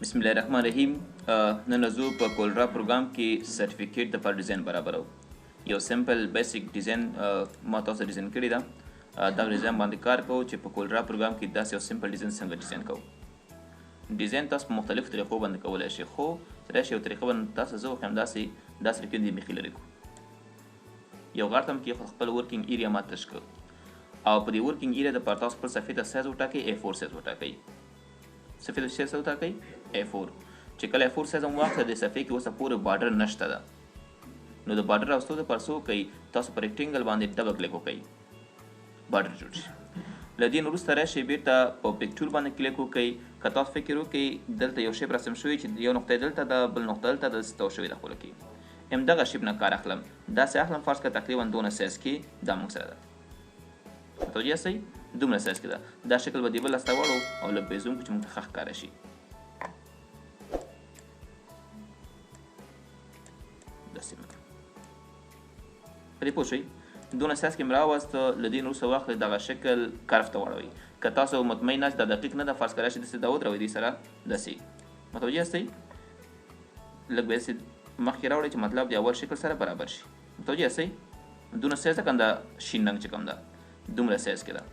بسم الله الرحمن الرحیم. نن زه په کولرا پروګرام کې سرټیفیکیټ د پر ډیزاین برابرو. یو سمپل بیسیک ډیزاین ما تاسو ډیزاین کړی دا. دا ډیزاین باندې کار کوو چې په کولرا پروګرام کې داسې یو سمپل ډیزاین څنګه ډیزاین کوو. ډیزاین تاسو په مختلفو طریقو باندې کولی شئ، خو راشي یو طریقه باندې تاسو زه وښیم داسې لیکل میخي لري کو. یو غار تم کې خپل ورکینګ ایریا ما تش کړ او په دې ورکینګ ایریا د پر تاسو خپل صفحې ته سایز وټاکئ، A4 سایز وټاکئ. صفحې ته سایز وټاکئ A4. چې کله A4 سایز هم واخله د صفحې کې اوسه پوره بارډر نشته ده، نو د بارډر راوستو دپاره څه وکئ، تاسو په ریکټینګل باندې ډبل کلیک وکئ، بارډر جوړ شي. له دې نه وروسته راشئ بیرته په پیک ټول باندې کلیک وکئ. که تاسو فکر وکئ دلته یو شیپ رسم شوی چې یو نقطه دلته ده، بل نقطه دلته ده، داسې تو شوی ده خپله کې. همدغه شیپ نه کار اخلم، داسې اخلم فرض کړه تقریبا دونه سایز کې دا موږ سره ده. متوجه یاستئ؟ دومره سایز کې ده. دا شکل به دې بل لاسته واړو او لږ به یې زوم کړو چې موږ ته ښه ښکاره شي. پرې پوه شئ، دونه سایز کې مې راوست. له دې نه وروسته واخلئ دغه شکل کرف ته واړوئ. که تاسو مطمئن ناست دا دقیق نه ده، فرض کړئ راشئ داسې دا ودروئ دې سره داسې. متوجه یاستئ؟ لږ به یې مخکې راوړئ چې مطلب د اول شکل سره برابر شي. متوجه یاستئ؟ دونه سایز ده، کنده شین رنګ چې کوم ده دومره سایز کې ده.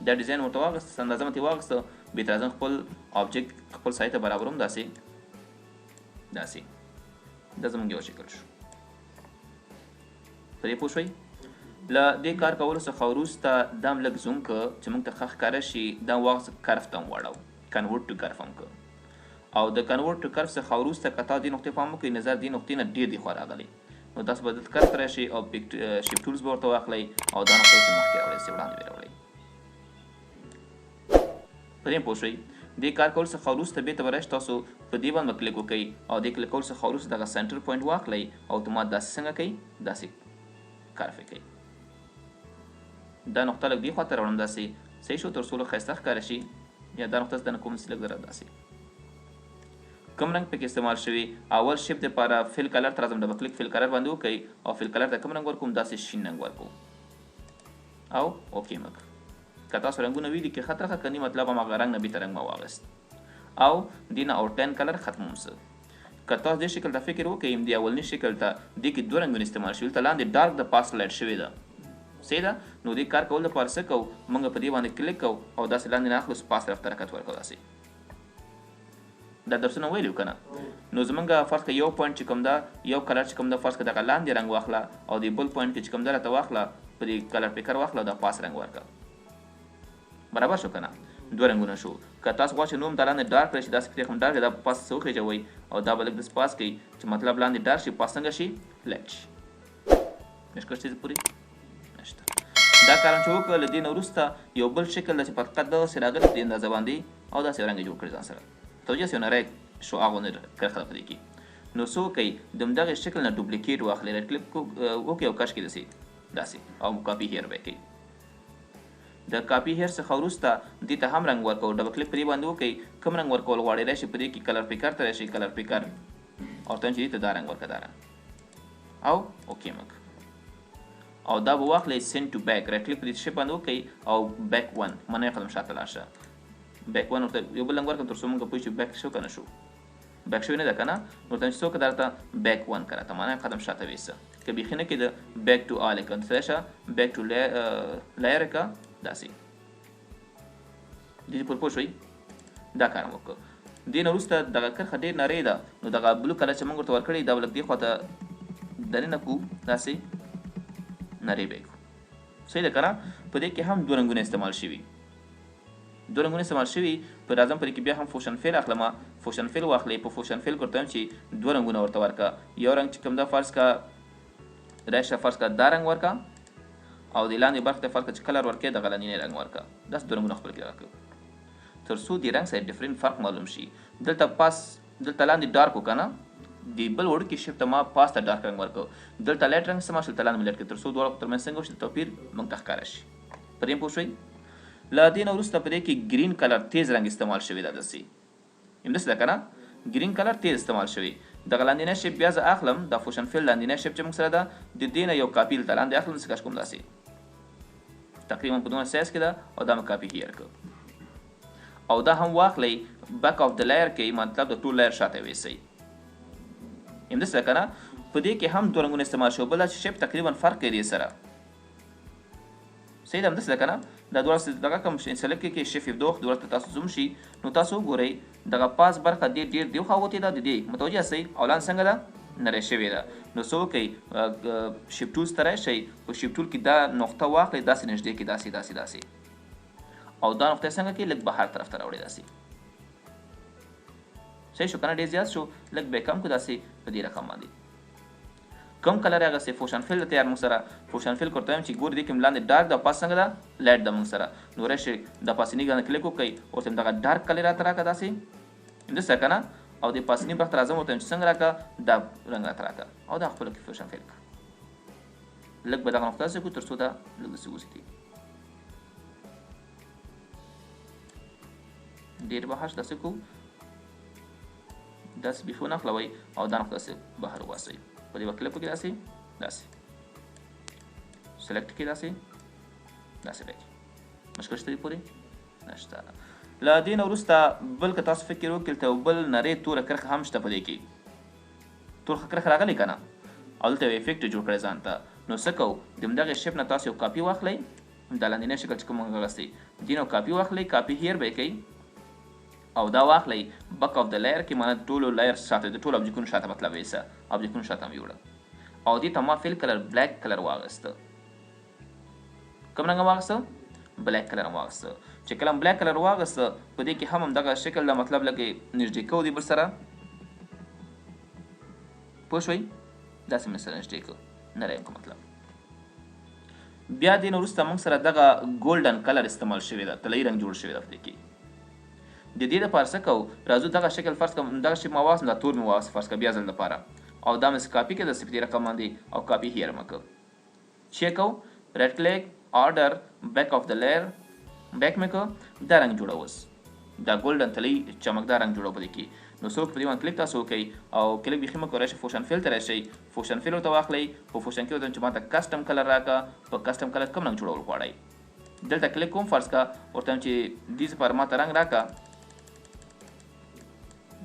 دا ډیزاین ورته واخیست، اندازه مې ترې واخیسته، بېرته راځم خپل آبجکټ خپل ځای ته برابروم داسې. دا زموږ یو شکل شو. پرې پوه شوئ؟ له دې کار کولو څخه وروسته دا هم لږ زوم که چې موږ ته ښه ښکاره شي. دا واخیست کرف ته هم واړو، کنورټ ټو کرف هم که. او د کنورټ ټو کرف څخه وروسته که تا دې نقطې پام وکړئ، نظر دې نقطې نه ډېر دې خوا راغلی، نو تاسو به دلته کرف ته راشئ او شیفټ ټولز به ورته واخلئ او دا نقطه داسې مخکې راوړئ، وړاندې به راوړئ. پرې پوه شوئ؟ دې کار کولو څخه وروسته بېرته به راشئ، تاسو په دې باندې به کلیک وکئ او دې کلیک کولو څخه وروسته دغه سنټر پوینټ واخلئ او اتومات داسې څنګه کوئ، داسې کرف یې کوئ. دا نقطه لږ دې خواته راوړم، داسې صحیح شو، تر څو لږ ښایسته ښکاره شي. یا دا نقطه زه نه کوم لږ ذره داسې. کوم رنګ پکې استعمال شوي؟ اول شیپ دپاره فل کلر ته راځم، ډبل کلیک فل کلر باندې وکئ او فل کلر ته کوم رنګ ورکوم؟ داسې شین رنګ ورکوم او اوکې مه کړه. که تاسو رنګونه ویلي کې ښه ترخه کني، مطلب هماغه رنګ نه بېرته رنګ مه واخیست او دې نه آوټلاین کلر ختموم څه. که تاسو دې شکل ته فکر وکئ، دې اولني شکل ته دې کې دوه رنګونه استعمال شوي، دلته لاندې ډارک د پاس لایټ شوې ده، صحیح ده. نو دې کار کولو لپاره څه کوو؟ موږ په دې باندې کلیک کوو او داسې لاندې نه اخلو، پاس طرف ته حرکت ورکوو داسې. دا درسونه ویلي که نه؟ نو زمونږ فرض کړه یو پوینټ چې کوم ده، یو کلر چې کوم ده، فرض کړه دغه لاندې رنګ واخله او د بل پوینټ کې چې کوم ده راته واخله، په دې کلر پیکر واخله او دا پاس رنګ ورکړه. برابر شو که نه؟ دوه رنګونه شو. که تاسو غواړئ چې نوم دا لاندې ډارک کړئ، چې داسې پرېښم ډارک، دا پاس څه وخېجوئ او دا به لږ داسې پاس کوئ چې مطلب لاندې ډارک شي، پاس څنګه شي؟ لایټ شي. مشکل شته پورې نشته. دا کار چې وکړه، له دې نه وروسته یو بل شکل ده چې په حقیقت دغسې راغلی په دې اندازه باندې او داسې یو رنګ یې جوړ کړي ځان سره. توجه یو نری شعاع غوندې کرښه ده په دې کې. نو څه وکئ؟ د همدغې شکل نه ډوپلیکیټ واخلئ، رایټ کلیک وکئ او کش کړئ داسې او کاپي هیر به یې کوئ. د کاپي هیر څخه وروسته دې ته هم رنګ ورکوو، ډبل کلیک پرې باندې وکئ. کوم رنګ ورکول غواړئ؟ راشئ په دې کې کلر پیکر ته راشئ، کلر پیکر او ورته چې دې ته دا رنګ ورکړه، دا رنګ او اوکې مه کړه. او دا به واخلئ سینډ ټو بیک، رایټ کلیک په دې شی باندې وکئ او بیک ون، منع قدم شاته لاړ شه. بیک ون ورته یو بل رنګ ورکړم تر څو موږ پوه شو بیک شو که نه شو. بیک شوی نه ده که نه؟ نو ورته چې څه وکړه، درته بیک ون که راته منع قدم شاته ویسته. که بیخي نه کېده بیک ټو آل یې کړه، دلته شه بیک ټو لایر یې کړه داسې. دې پورې پوه شوئ؟ دا کار مو وکړه. دې نه وروسته دغه کرښه ډېر نرۍ ده، نو دغه بلو کلر چې موږ ورته ورکړی دا به لږ دې خواته دننه کړو، داسې نرۍ به یې کړو. صحیح ده که نه؟ په دې کې هم دوه رنګونه استعمال شوي، دوه رنګونه استعمال شوي. په راځم په دې کې بیا هم فوشن فیل اخلم، فوشن فیل واخلئ. په فوشن فیل کې ورته وایم چې دوه رنګونه ورته ورکړه. یو رنګ چې کوم ده فرض کړه راشه، فرض کړه دا رنګ ورکړه او د لاندې برخې ته فرض کړه چې کلر ورکړې دغه لاندینی رنګ ورکړه. داسې دوه رنګونه خپل کې راکړه تر څو د رنګ سره ډفرنټ فرق معلوم شي. دلته پاس دلته لاندې ډارک و که نه، د بل وړوکي شیپ ته ما پاس ته ډارک رنګ ورکړو، دلته لایټ رنګ استعمال شو، دلته لاندې مې لایټ کړو، تر څو دواړو ترمنځ څنګه وشي توپیر موږ ته ښکاره شي. په دې پوه شوئ؟ له دې نه وروسته په دې کې ګرین کلر تیز رنګ استعمال شوی ده، داسې همداسې ده که نه؟ ګرین کلر تیز استعمال شوی. دغه لاندینی شیپ بیا زه اخلم، دا فوشن فیل لاندینی شیپ چې موږ سره ده، د دې نه یو کاپي دلته لاندې اخلم، داسې کش کوم داسې تقریبا په دومره سایز کې ده او دا مې کاپي هیر کړ. او دا هم واخلئ بیک اف د لایر کې مطلب د ټول لایر شاته ویسئ همداسې ده که نه په دې کې هم دوه رنګونه استعمال شو بله چې شیپ تقریبا فرق کوي دې سره صحیح ده همداسې ده که نه دا دواړه دغه کوم سلیکټ کې شیف F2 دواړه تاسو زوم شي نو تاسو وګورئ دغه پاس برخه ډېر دې خوا وتې ده د دې متوجه یاستئ او لاندې څنګه ده نری شوې ده نو څه وکئ شیپ ټولز ته راشئ په شیپ ټول کې دا نقطه واخلئ داسې نږدې کې داسې او دا نقطه څنګه کې لږ بهر طرف ته راوړئ داسې صحیح شو که نه ډېر زیات شو لږ به کم کړو داسې په دې رقم باندې کم کلر هغسې فوشن فیل د تیار موږ سره فوشن فیل ورته وایم چې ګورې دې کې لاندې ډارک ده پاس څنګه ده لایټ ده موږ سره نو راشئ د پاسني باندې کلیک وکئ ورته دغه ډارک کلر راته راکړه داسې همداسې که نه او د پاسني برخه ته راځم ورته وایم چې څنګه راکړه دا رنګ راته راکړه او دا خپله کې فوشن فیل کړه لږ به دغه نقطه داسې کړو تر څو دا لږ داسې وځي ډېر بهر داسې کړو داسې بیخي ونښلوئ او دا نقطه داسې بهر وباسئ په دې به کلیک وکړئ داسې سلیکټ کړئ داسې راکړئ مشکل شته دې پورې نشته له دې نه وروسته بل که تاسو فکر وکړئ ته بل نرۍ توره کرښه هم شته په دې کې توره کرښه راغلی که نه او دلته یو افیکټ جوړ کړی ځان ته نو څه کوو د همدغې شیپ نه تاسو یو کاپي واخلئ دا لاندینی شکل چې کوم موږ اخیستی دې نه کاپي واخلئ کاپي هیر به یې کوئ او دا واخلئ بک اف د لایر کې معنی ټولو لایر شاته د ټولو ابجکتونو شاته مطلب ویسه ابجکتونو شاته مې وړه او دې ته ما فیل کلر بلیک کلر واغسته کوم رنګ واغسته بلیک کلر واغسته چې کله بلیک کلر واغسته په دې کې هم همدغه شکل د مطلب لکه نږدې کوو دې بل سره پوه شوئ داسې مې سره نږدې کړو نری یم مطلب بیا دې نه وروسته موږ سره دغه ګولډن کلر استعمال شوې ده طلایي رنګ جوړ شوی ده په دې کې د دې دپاره څه کوو راځو دغه شکل فرض کړه دغه شیپ ما واخیستم دا تور مې واخیست فرض کړه بیا ځل دپاره او دا مې کاپي کړه داسې په دې رقم باندې او کاپي هیر مې کړه چې کوو رایټ کلیک آرډر بیک اف د لایر بیک مې کړه دا رنګ جوړه اوس دا ګولډن طلایي چمکدار رنګ جوړه په دې کې نو څوک په دې باندې کلیک تاسو وکئ او کلیک بیخي مه کوئ راشئ فوشن فیل ته راشئ فوشن فیل ورته واخلئ په فوشن کې ورته چې ماته کسټم کلر راکړه په کسټم کلر کوم رنګ جوړول غواړئ دلته کلیک کوم فرض کړه ورته وایم چې دې لپاره ماته رنګ راکړه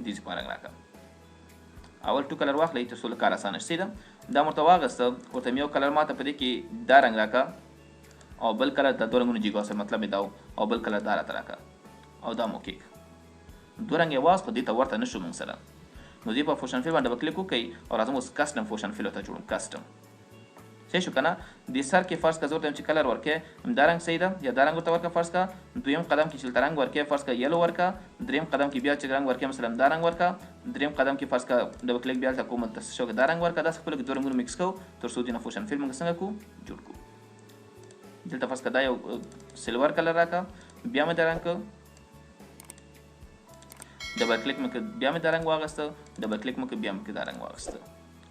دې لپاره رنګ راکړه اول ټو کلر واخلئ تر څو له کار اسانه شي دا ورته واغسته ورته مې یو کلر ماته په دې کې دا رنګ راکړه او بل کلر دا دوه رنګونه جګا سره مطلب یې دا او بل کلر دا راته راکړه او دا مو کیک دوه رنګ یې واخیست خو دې ته ورته نه شو موږ سره نو دې په فوشن فیل باندې ډبل کلیک وکئ او راځم اوس کسټم فوشن فیل ورته جوړوم کسټم صحیح شو که نه دې سر کې فرض کړه زه ورته وایم چې کلر ورکړې دا رنګ صحیح ده یا دا رنګ ورته ورکړه فرض کړه دویم قدم کې چې دلته رنګ ورکړې فرض کړه یلو ورکړه دریم قدم کې بیا چې رنګ ورکړې مثلا دا رنګ ورکړه دریم قدم کې فرض کړه ډبل کلیک بیا هلته کوم داسې شو دا رنګ ورکړه داسې خپله کې دوه رنګونه مکس کوو تر څو دې نه فوشن فیل موږ څنګه کړو جوړ کړو دلته فرض کړه دا یو سلور کلر راکړه بیا مې دا رنګ کړه ډبل کلیک مې بیا مې دا رنګ واغسته ډبل کلیک مې بیا مې دا رنګ واغسته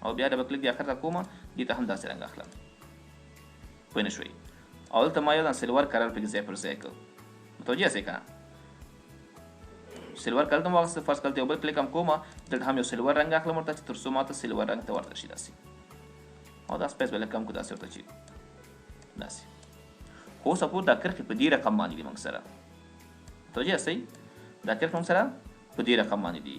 او بیا ډبل کلیک د اخر ته کومه دې ته هم داسې رنګ اخلم پوه نه شوئ او دلته ما یو سلور کلر پکې ځای پر ځای کړ متوجه یاستئ که نه سلور کلر ته مې واغسته فرض کړه یو بل کلیک هم کومه دلته هم یو سلور رنګ اخلم ورته چې تر څو ماته سلور رنګ ته ورته شي داسې او دا سپیس به لږ کم کړو داسې ورته چې داسې خو سپور دا کرښې په دې رقم باندې دي موږ سره متوجه یاستئ دا کرښې موږ سره په دې رقم باندې دي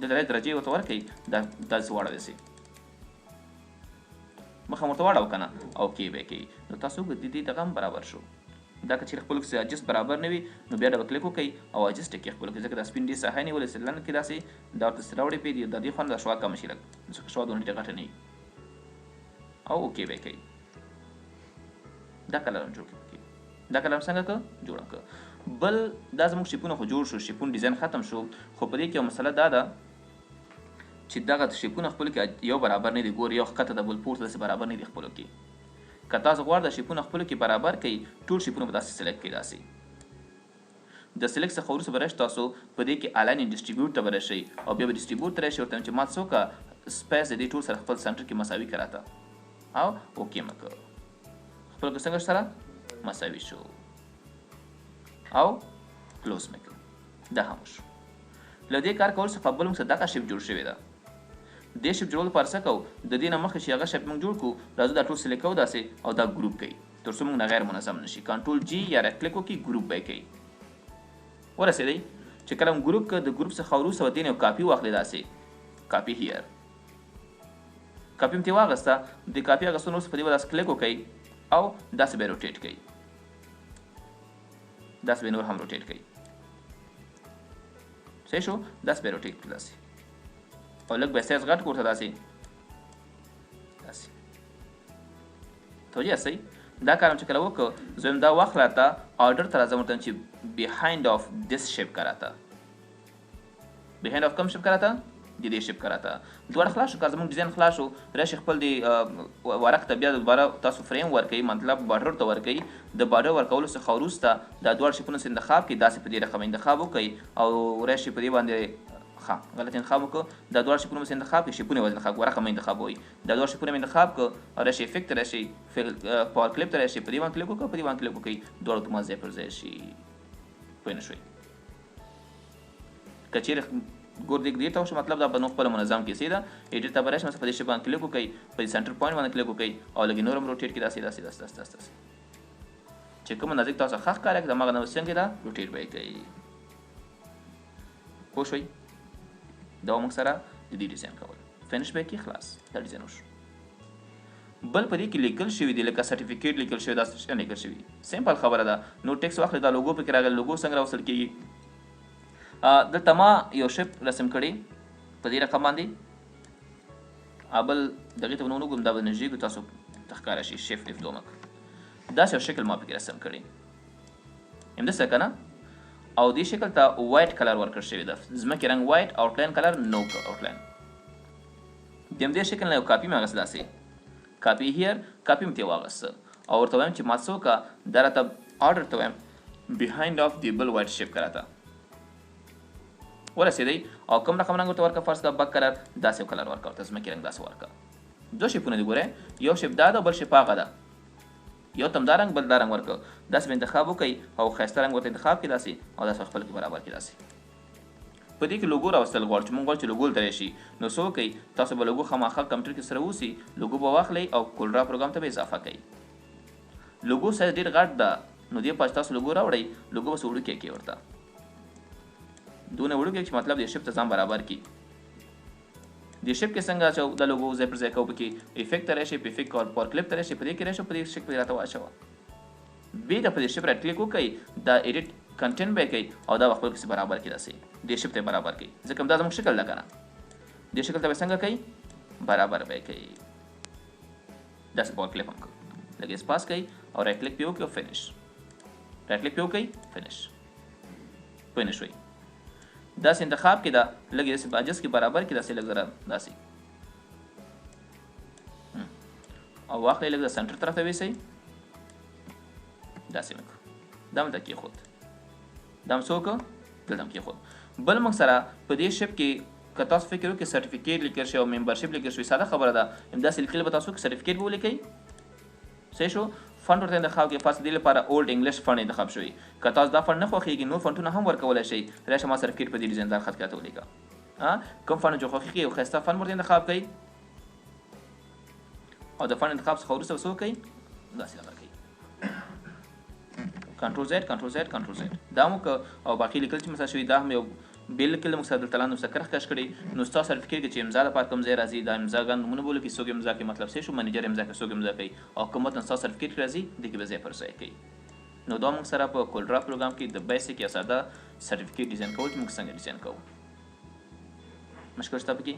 دلته درجې ورته ورکړئ دا داسې واړه داسې مخه ورته واړه که نه او کې به یې کوي نو تاسو د دې دغه هم برابر شو دا که چېرې خپلو کې اجست برابر نه وي نو بیا ډبل کلیک وکړئ او اجست یې کړئ خپلو کې ځکه دا سپین ډېر ساحه نیولی لنډ کې داسې دا ورته راوړئ پرې د دې خوا نه دا شوا کمه شي لږ ځکه شوا دونه ډېره غټه نه وي او اوکې به یې کوئ دا کلر هم جوړ کړئ دا کلر هم څنګه کړه جوړه کړه بل دا زموږ شیپونه خو جوړ شو شیپون ډیزاین ختم شو خو په دې کې یو مسله دا ده چې دغه شیپونه خپلو کې یو برابر نه دي ګور یو ښکته ده بل پورته داسې برابر نه دي خپلو کې که تاسو غواړئ د شیپونه خپلو کې برابر کړئ ټول شیپونه به داسې سلیکټ کړئ داسې د سلیکټ څخه وروسته به راشئ تاسو په دې کې الاین ډسټریبیوټ ته به راشئ او بیا به ډسټریبیوټ ته راشئ ورته چې ما څه وکړه سپیس د دې ټول سره خپل سنټر کې مساوي کړه ته او اوکې مه کړه خپلو کې څنګه سره مساوي شو او کلوز مې کړه دا هم وشو له دې کار کولو څخه بل موږ سره دغه شیپ جوړ شوې ده دې شیپ جوړولو لپاره څه کوو د دې نه مخکې چې هغه شیپ موږ جوړ کړو راځو دا ټول سلیکټ کوو داسې او دا ګروپ کوي تر څو موږ نه غیر منظم نشي. کنټرول جی یا رایټ کلیک وکړي ګروپ به یې کوي. ورسېدی چې کله هم ګروپ که د ګروپ څخه وروسته به دې نه یو کاپي واخلې داسې کاپي هیر کاپي م ترې واخیسته د کاپي اخیستو نه وروسته په دې به داسې کلیک وکړئ او داسې به یې روټیټ کوئ داسې به یې نور هم روټیټ کوئ صحیح شو داسې به یې روټیټ کړي داسې او لږ به یې سایز غټ کړو ورته داسې توجه هستئ دا کار هم چې کله وکړو زه وایم دا وخت راته آرډر ته راځم ورته چې behind of this shape کا راته behind of کوم شیپ کا راته د دې شیپ کا راته دواړه خلاص شو که زموږ ډیزاین خلاص شو راشي خپل د ورق ته بیا دوباره تاسو فریم ورکوئ مطلب بارډر ته ورکوئ د بارډر ورکولو څخه وروسته دا دواړه شیپونه انتخاب کړئ داسې په دې رقم انتخاب وکړئ او راشي په دې باندې غلط انتخاب وکړو دا دوه شیپونه مې انتخاب کړي شیپونه وځي انتخاب ورقه مې انتخاب وي دا دوه شیپونه مې انتخاب کړ او راشي افیکټ راشي پاور کلیپ ته راشي په دې باندې کلیک وکړو په دې باندې کلیک وکړئ دوه ته ما ځای پر ځای شي پوه نه شوئ که چیرې ګور دې ته وشو مطلب دا به نو خپل منظم کې سیده ایډیټ ته به راشي په دې شی باندې کلیک وکړئ په سنټر پوینټ باندې کلیک وکړئ او لږ نور هم روټیټ کړئ داسې چې کوم نزدیک تاسو ښه ښکاره کړي دماغ نه څنګه دا روټیټ به یې کوئ پوه شوئ دا موږ سره د دې ډیزاین کول فینش به کې خلاص دا ډیزاین وشو بل په دې کې لیکل شوي دي لکه سرټیفیکیټ لیکل شوی دا څه لیکل شوي سمپل خبره ده نو ټیکس واخلئ دا لوګو پکې راغلی لوګو څنګه راوستل کېږي دلته ما یو شیپ رسم کړی په دې رقم باندې بل دغې ته به نو وګورم دا به نږدې تاسو ته ښکاره شي شیفټ اف دومک داسې یو شکل ما پکې رسم کړی همداسې که نه او دې شکل ته وایټ کلر ورکړل شوی ده ځمکې رنګ وایټ آوټلاین کلر نو آوټلاین د همدې شکل نه یو کاپي مې اخیست داسې کاپي هیر کاپي مې ترې واخیسته او ورته وایم چې ما څه وکړه دا راته آرډر ته وایم بیهایند آف د بل وایټ شیپ که راته ورسېدی او کوم رقم رنګ ورته ورکړه فرض کړه بک کلر داسې یو کلر ورکړه ورته ځمکې رنګ داسې ورکړه دوه شیپونه دي ګورئ یو شیپ دا ده بل شیپ هغه ده یو تم دا رنګ بل دا رنګ ورکړه داسې به انتخاب وکړئ او ښایسته رنګ ورته انتخاب کړئ داسې او داسې خپل کې برابر کړئ داسې په دې کې لوګو راوستل غواړو چې موږ غواړو چې لوګو دلته راشي نو څه وکړئ تاسو به لوګو خامخا کمپیوټر کې سره اوسي لوګو به واخلئ او کولډرا پروګرام ته به اضافه کړئ لوګو سایز ډېر غټ ده نو دې پاس تاسو لوګو راوړئ لوګو بس وړوکی کړئ ورته دونه وړوکی چې مطلب د شیپ ته ځان برابر کړي د شیپ کې څنګه اچو د لوګو ځای پر ځای کوو پکې افیکټ ته راشي په افیکټ او پاور کلیپ ته راشي په دې کې راشي په دې شیپ راته واچوه بیا د په دې شیپ رایټ کلیک وکړئ دا ایډیټ کنټینټ به کوي او دا خپل کې برابر کړي داسې دې شیپ ته برابر کړي ځکه دا زموږ شکل ده که نه دې شکل ته به څنګه کوي برابر به کوي داسې پاور کلیپ هم کوو لږ اسپاس کوي او رایټ کلیک پې وکړئ او فینش رایټ کلیک پې وکړئ فینش پوه نه شوئ داسې انتخاب کې دا لږ داسې باجس کې برابر کې داسې لږ ذره داسې او واخلئ لږ د سنټر طرف ته ویسئ داسې مې کړو دا مې ته کېښود دا مې څه وکړو دلته مې کېښود بل موږ سره په دې شیپ کې که تاسو فکر وکړئ سرټیفیکیټ لیکل شوی او ممبرشپ لیکل شوی ساده خبره ده همداسې لیکل به تاسو سرټیفیکیټ به ولیکئ صحیح شو فنډ ورته انتخاب کړئ فرض دې لپاره اولډ انګلیش فنډ انتخاب شوی که تاسو دا فنډ نه خوښېږي نور فنډونه هم ورکولی شئ راشه ما سرټیفیکیټ په دې ډیزایندار خط کې راته ولیکه کوم فنډ چې خوښېږي یو ښایسته فنډ ورته انتخاب کړئ او د فنډ انتخاب څخه وروسته څه وکړئ داسې لغه کړئ کنټرول زیډ کنټرول زیډ کنټرول زیډ دا مو او باقي لیکل چې مثلا شوي دا هم یو بیل لیکل موږ سره دلته لاندې ورسره کرښ کش کړي نو ستاسو سرټیفیکیټ کې چې امضا لپاره کوم ځای راځي دا امضاګان نومونه به ولیکئ څوک امضا کوي مطلب څه شو منیجر امضا کوي څوک امضا کوي او کوم متن ستاسو سرټیفیکیټ راځي دې کې به ځای پر ځای کوي نو دا موږ سره په کولډرا پروګرام کې د بیسیک یا ساده سرټیفیکیټ ډیزاین کول چې موږ څنګه ډیزاین کوو مشکل شته پکې